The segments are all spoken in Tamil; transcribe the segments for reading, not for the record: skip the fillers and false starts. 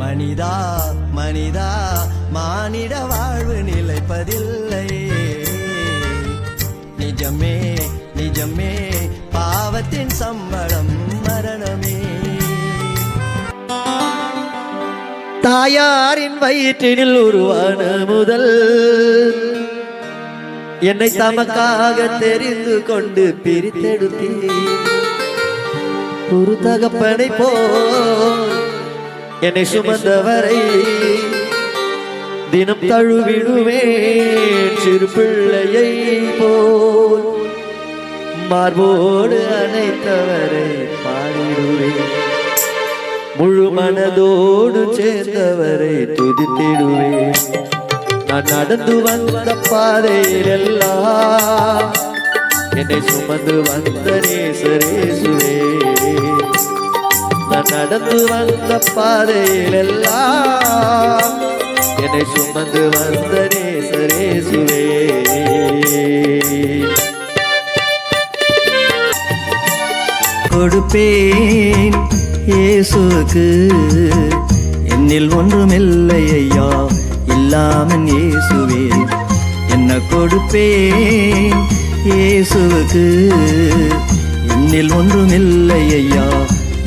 மனிதா மனிதா மானிட வாழ்வு நிலைப்பதில்லை. நிஜமே நிஜமே பாவத்தின் சம்பளம் மரணமே. தாயாரின் வயிற்றினில் உருவான முதல் என்னை தமக்காக தெரிந்து கொண்டு பிரித்தெடுத்தீ. ஒரு தகப்பனை போல் என்னை சுமந்தவரை தினம் தழுவிடுவேன். சிறு பிள்ளையை போல் மார்போடு அணைத்தவரை பாடிடுவேன். முழு மனதோடு சேர்ந்தவரை துதித்திடுவேன். நான் நடந்து வந்த பாதையில் எல்லாம் என்னை சுமந்து வந்த நேசரேசுவே. நான் நடந்து வந்த பாதையில் எல்லாம் என்னை சுமந்து வந்த நேசரேசுவே. கொடுப்பேன் இயேசுவுக்கு என்னில் ஒன்றுமில்லை ஐயா, இல்லாமன் இயேசுவே. என்ன கொடுப்பேன் இயேசுவுக்கு என்னில் ஒன்றுமில்லை ஐயா,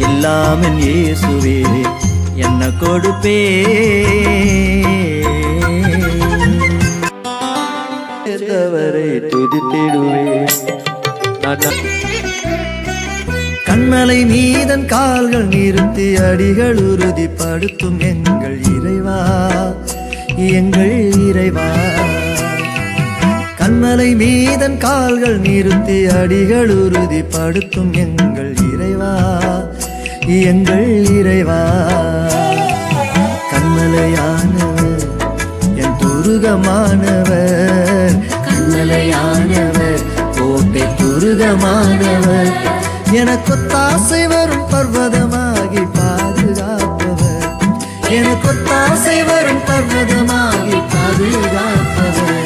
இல்லாமன் இயேசுவே. என்ன கொடுப்பேன் துதித்திடுவேன். கண்மலை மீதன் கால்கள் நிறுத்தி அடிகள் உறுதிப்படுத்தும் எங்கள் இறைவா, எங்கள் இறைவா. கண்மலை மீதன் கால்கள் நிறுத்தி அடிகள் உறுதிப்படுத்தும் எங்கள் இறைவா, எங்கள் இறைவா. கண்மலையானவர் என் துருகமானவர், கண்மலையானவர் கோட்டை துருகமானவர். எனக்கொத்தாசை வரும் பர்வதமாகி பாதுகாப்பவர், எனக்கொத்தாசை வரும் பர்வதமாகி பாதுகாப்பவர்.